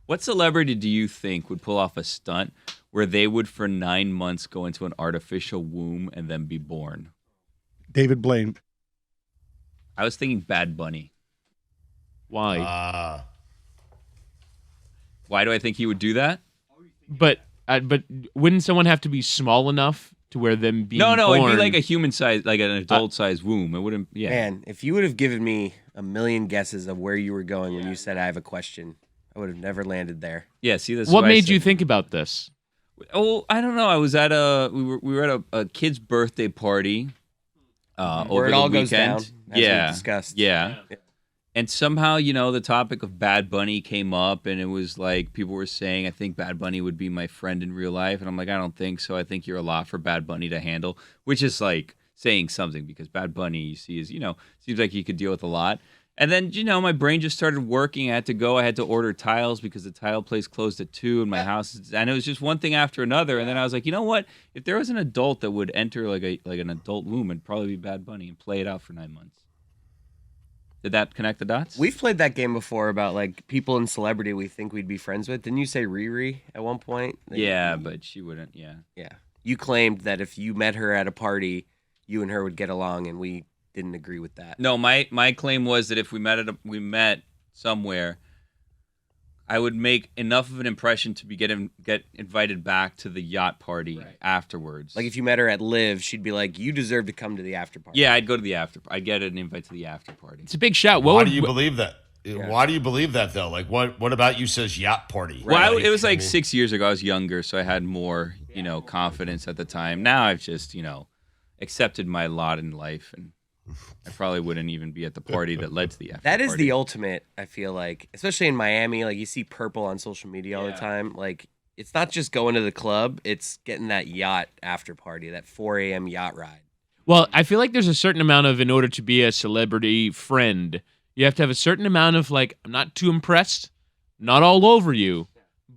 What celebrity do you think would pull off a stunt where they would for 9 months go into an artificial womb and then be born? David Blaine. I was thinking Bad Bunny. Why? Why do I think he would do that? But wouldn't someone have to be small enough to where them being No, born... it'd be like a human size, like an adult size womb. It wouldn't. Yeah. Man, if you would have given me a million guesses of where you were going when you said I have a question, I would have never landed there. Yeah. See, this. What made you think about this? Oh, I don't know. I was at we were at a kid's birthday party. Over Where it all the goes down. weekend. As we Yeah. discussed. Yeah. And somehow, the topic of Bad Bunny came up, and it was like people were saying, I think Bad Bunny would be my friend in real life. And I'm like, I don't think so. I think you're a lot for Bad Bunny to handle, which is like saying something because Bad Bunny, you see, is, seems like he could deal with a lot. And then, my brain just started working. I had to go. I had to order tiles because the tile place closed at 2 in my house. And it was just one thing after another. And then I was like, you know what? If there was an adult that would enter like an adult womb, it'd probably be Bad Bunny and play it out for 9 months. Did that connect the dots? We've played that game before about like people in celebrity we think we'd be friends with. Didn't you say Riri at one point? Yeah, but she wouldn't. Yeah. Yeah. You claimed that if you met her at a party, you and her would get along, and we didn't agree with that. No, my claim was that if we met somewhere, I would make enough of an impression to get invited back to the yacht party afterwards. Like if you met her at Live, she'd be like, "You deserve to come to the after party." Yeah, I'd go to the after. I'd get an invite to the after party. It's a big shout. Why do you believe that? Yeah. Why do you believe that though? Like what about you says yacht party? Well, it was like 6 years ago. I was younger, so I had more, confidence at the time. Now I've just, accepted my lot in life, and I probably wouldn't even be at the party that led to the after That is party. the ultimate, I feel like, especially in Miami. Like you see purple on social media all the time. Like it's not just going to the club; it's getting that yacht after party, that 4 a.m. yacht ride. Well, I feel like there's a certain amount of, in order to be a celebrity friend, you have to have a certain amount of like, I'm not too impressed, not all over you,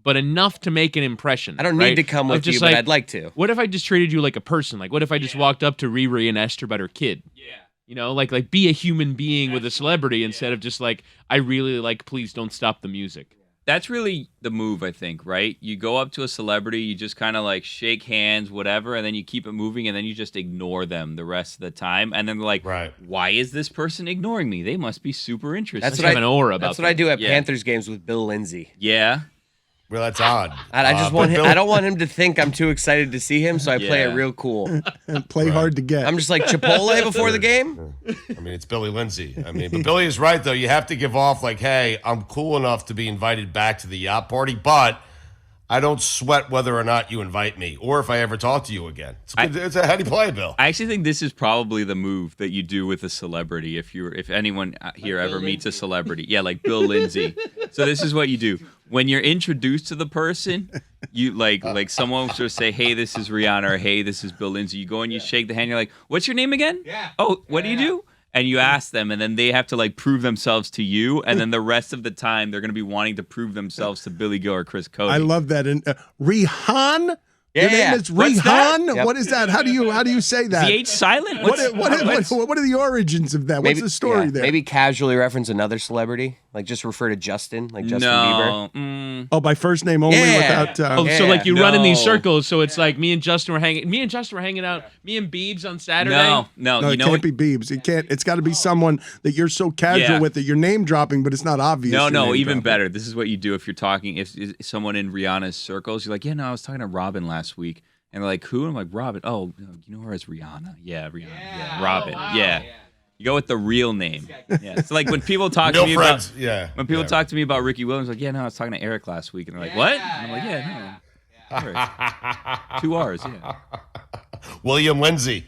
but enough to make an impression. I don't need to come with you, but I'd like to. What if I just treated you like a person? Like, what if I just walked up to Riri and asked her about her kid? Yeah. Like be a human being with a celebrity instead of just like, I really like, please don't stop the music. That's really the move, I think, right? You go up to a celebrity, you just kind of like shake hands, whatever, and then you keep it moving, and then you just ignore them the rest of the time. And then they're like, why is this person ignoring me? They must be super interested. That's what an aura about That's what I do at Panthers games with Bill Lindsay. Yeah. Well, that's odd. I just want him. I don't want him to think I'm too excited to see him, so I play it real cool. And play hard to get. I'm just like Chipotle before the game. I mean, it's Billy Lindsay. But Billy is right though. You have to give off like, hey, I'm cool enough to be invited back to the yacht party, but I don't sweat whether or not you invite me or if I ever talk to you again. It's a heady play, Bill. I actually think this is probably the move that you do with a celebrity if anyone here ever meets a celebrity. Yeah, like Bill Lindsay. So this is what you do. When you're introduced to the person, you like someone will sort of say, hey, this is Rihanna, or hey, this is Bill Lindsay. You go and you shake the hand. You're like, what's your name again? Yeah. Oh, what do you do? And you ask them, and then they have to like prove themselves to you, and then the rest of the time they're going to be wanting to prove themselves to Billy Gill or Chris Cote. I love that. And Rihan? Yeah, Your name is What's that? Rihan? What is that? How do you say that? The H silent? What are the origins of that? What's the story there? Maybe casually reference another celebrity, like just refer to Justin, like Justin Bieber. Oh, by first name only without. So like you run in these circles. So it's like me and Justin were hanging out. Me and Biebs on Saturday. No, it can't be Biebs. It can't. It's got to be someone that you're so casual with that you're name dropping, but it's not obvious. No, even better. This is what you do if you're talking. If someone in Rihanna's circles, you're like, yeah, no, I was talking to Robin last week. And they're like, who? And I'm like, Robin. Oh, you know her as Rihanna. Yeah, Rihanna. Yeah, Robin. wow. Yeah. You go with the real name. Yeah. So like when people talk to Real me friends. about when people talk to me about Ricky Williams, like, yeah, no, I was talking to Eric last week, and they're like, what? And I'm like, yeah, no. 2 R's, yeah. William Lindsay.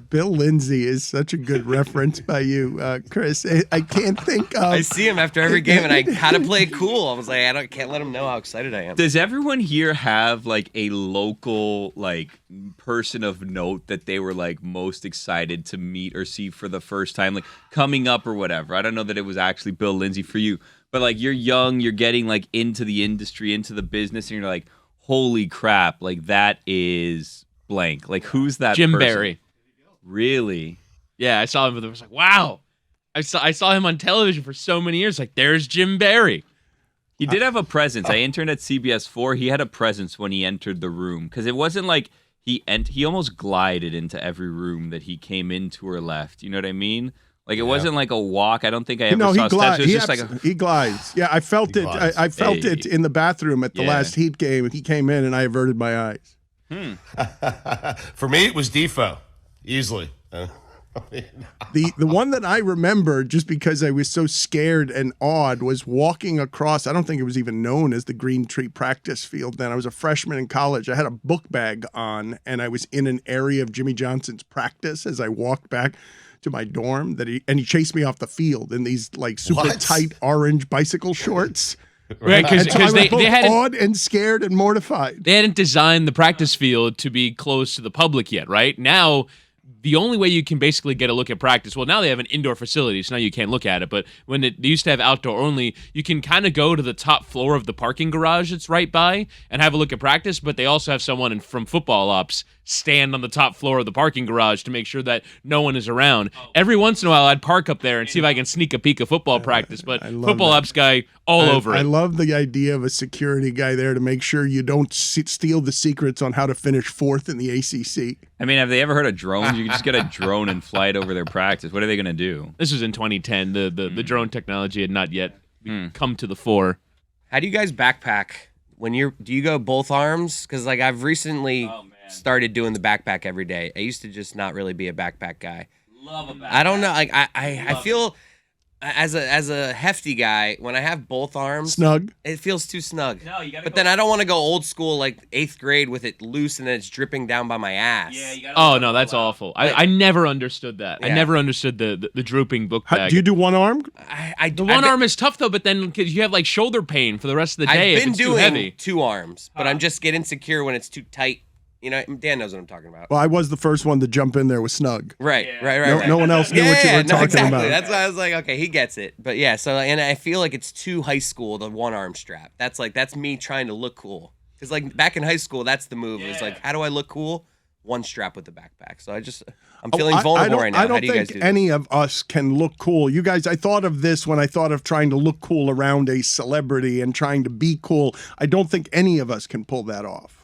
Bill Lindsay is such a good reference by you, Chris. I can't think of. I see him after every game, and I had to play it cool. I was like, can't let him know how excited I am. Does everyone here have like a local like person of note that they were like most excited to meet or see for the first time, like coming up or whatever? I don't know that it was actually Bill Lindsay for you, but like you're young, you're getting like into the industry, into the business, and you're like, holy crap, like that is blank. Like who's that? Jim person? Barry. Really? Yeah, I saw him. I was like, wow. I saw him on television for so many years. Like, there's Jim Barry. He did have a presence. I interned at CBS 4. He had a presence when he entered the room because it wasn't like he almost glided into every room that he came into or left. You know what I mean? Like it wasn't like a walk. I don't think I ever saw steps. It was just like he glides. Yeah, I felt it. I felt it in the bathroom at the last Heat game. He came in and I averted my eyes. For me, it was Defo, easily. The one that I remember, just because I was so scared and awed, was walking across. I don't think it was even known as the Green Tree practice field then. I was a freshman in college. I had a book bag on, and I was in an area of Jimmy Johnson's practice as I walked back to my dorm. He chased me off the field in these like super tight orange bicycle shorts. Right, because they hadn't awed and scared and mortified. They hadn't designed the practice field to be closed to the public yet, right? Now, the only way you can basically get a look at practice, well, now they have an indoor facility, so now you can't look at it. But when they used to have outdoor only, you can kind of go to the top floor of the parking garage that's right by and have a look at practice. But they also have someone from football ops stand on the top floor of the parking garage to make sure that no one is around. Every once in a while, I'd park up there and see if I can sneak a peek of football practice. But football ops guy all over it. I love the idea of a security guy there to make sure you don't steal the secrets on how to finish fourth in the ACC. I mean, have they ever heard of drones? You can just get a drone and fly it over their practice. What are they going to do? This was in 2010. The drone technology had not yet come to the fore. How do you guys backpack when do you go both arms? Because like I've recently started doing the backpack every day. I used to just not really be a backpack guy. Love a backpack. I don't know. Like I feel as a hefty guy, when I have both arms, snug. It feels too snug. No, you gotta. But then I don't want to go old school like 8th grade with it loose and then it's dripping down by my ass. Yeah, you gotta. Oh no, that's awful. I never understood that. Yeah. I never understood the drooping book bag. Do you do one arm? The one arm is tough though, but then because you have like shoulder pain for the rest of the day if it's too heavy. I've been doing 2 arms, but I'm just get insecure when it's too tight. You know, Dan knows what I'm talking about. Well, I was the first one to jump in there with snug. Right. No one else knew what you were talking exactly. about. That's why I was like, okay, he gets it. But yeah, so and I feel like it's too high school, the one arm strap. That's me trying to look cool. Because like back in high school, that's the move. It's like, how do I look cool? One strap with the backpack. So I'm feeling vulnerable right now. I don't How do you guys think do any of us can look cool. You guys, I thought of this when I thought of trying to look cool around a celebrity and trying to be cool. I don't think any of us can pull that off.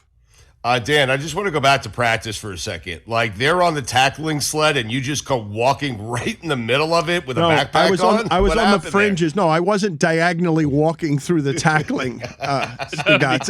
Dan, I just want to go back to practice for a second. Like they're on the tackling sled, and you just go walking right in the middle of it with a backpack on. I was on the fringes. There? No, I wasn't diagonally walking through the tackling. Stugotz.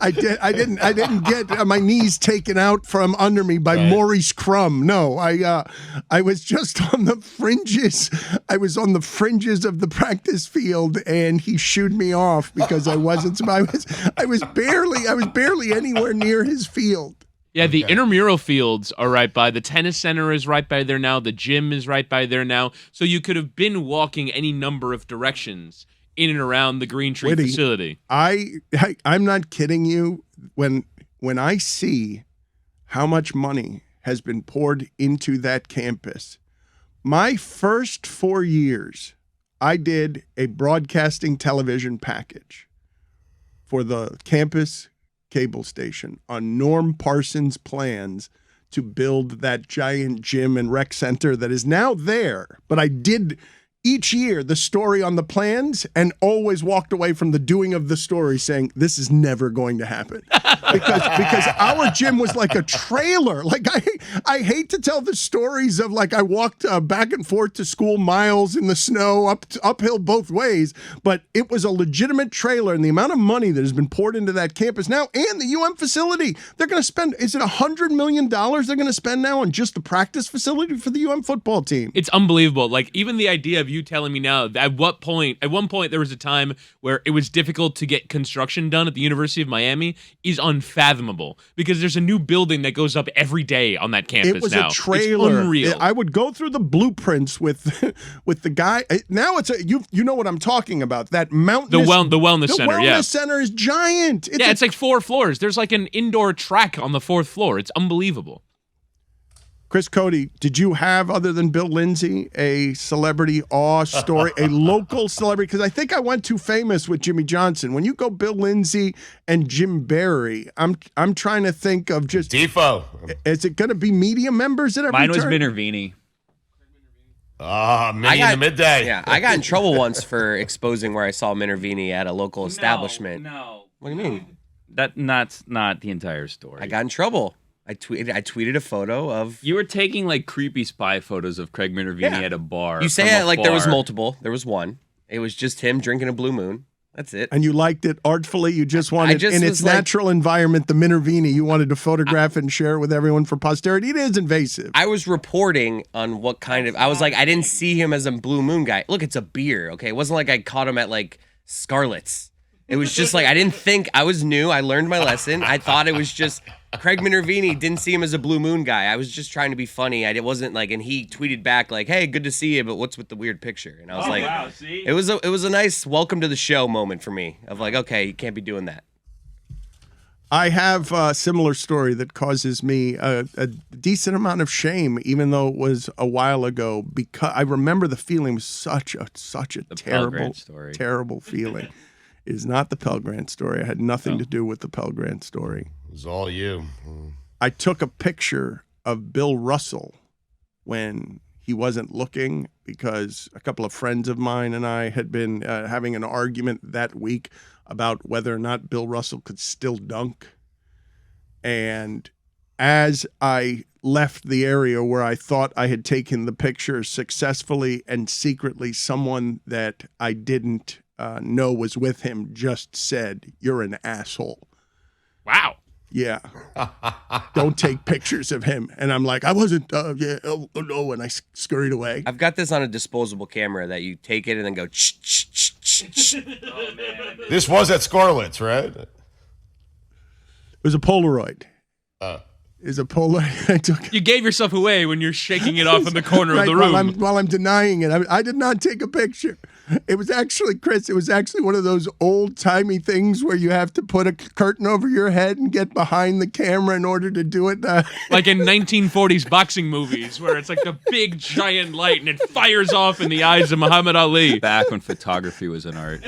I didn't get my knees taken out from under me by Maurice Crum. No, I was just on the fringes. I was on the fringes of the practice field, and he shooed me off because I wasn't. I was barely anywhere near his field. Yeah, the intramural fields are right by. The tennis center is right by there now. The gym is right by there now. So you could have been walking any number of directions in and around the Green Tree facility. I'm not kidding you. When I see how much money has been poured into that campus, my first 4 years, I did a broadcasting television package for the campus cable station on Norm Parsons' plans to build that giant gym and rec center that is now there. But I did each year the story on the plans and always walked away from the doing of the story saying, this is never going to happen. because our gym was like a trailer. Like I hate to tell the stories of like I walked back and forth to school miles in the snow, uphill both ways, but it was a legitimate trailer, and the amount of money that has been poured into that campus now and the UM facility, they're going to spend, is it $100 million they're going to spend now on just the practice facility for the UM football team? It's unbelievable. Like even the idea of you telling me now that at one point there was a time where it was difficult to get construction done at the University of Miami is unfathomable because there's a new building that goes up every day on that campus now. It was a trailer. It's unreal. I would go through the blueprints with the guy. Now it's you know what I'm talking about. That mountain. The wellness center. The wellness center is giant. It's like 4 floors. There's like an indoor track on the 4th floor. It's unbelievable. Chris Cote, did you have, other than Bill Lindsay, a celebrity awe story, a local celebrity? Because I think I went too famous with Jimmy Johnson. When you go Bill Lindsay and Jim Barry, I'm trying to think of just Defo. Is it going to be media members at every Mine was turn? Minervini. Mini in the midday. Yeah, I got in trouble once for exposing where I saw Minervini at a local establishment. No. What do you mean? That's not the entire story. I got in trouble. I tweeted a photo of. You were taking like creepy spy photos of Craig Minervini at a bar. You say it like there was afar. multiple. There was one. It was just him drinking a Blue Moon. That's it. And you liked it artfully. You just wanted, just in was its like- natural environment, the Minervini, you wanted to photograph and share it with everyone for posterity. It is invasive. I was reporting on what kind of. I was like, I didn't see him as a Blue Moon guy. Look, it's a beer. Okay, it wasn't like I caught him at like Scarlett's. It was just like I didn't think. I was new. I learned my lesson. I thought it was just Craig Minervini. Didn't see him as a Blue Moon guy. I was just trying to be funny. It wasn't like, and he tweeted back like, "Hey, good to see you, but what's with the weird picture?" And I was like, wow, see? It was a nice welcome to the show moment for me. Of like, okay, you can't be doing that. I have a similar story that causes me a decent amount of shame, even though it was a while ago, because I remember the feeling was such a Pell story. terrible feeling. It is not the Pell Grant story. I had nothing to do with the Pell Grant story. It was all you. I took a picture of Bill Russell when he wasn't looking because a couple of friends of mine and I had been having an argument that week about whether or not Bill Russell could still dunk. And as I left the area where I thought I had taken the picture successfully and secretly, someone that I didn't know was with him just said, "You're an asshole." Wow. Yeah. Don't take pictures of him. And I'm like, I wasn't, no, and I scurried away. I've got this on a disposable camera that you take it and then go. This was at Scarlett's, right? It was a Polaroid. It was a Polaroid. I took You gave yourself away when you're shaking it off in the corner of right, the room. while I'm denying it. I did not take a picture. It was actually, Chris, one of those old-timey things where you have to put a curtain over your head and get behind the camera in order to do it. Like in 1940s boxing movies where it's like the big giant light and it fires off in the eyes of Muhammad Ali. Back when photography was an art.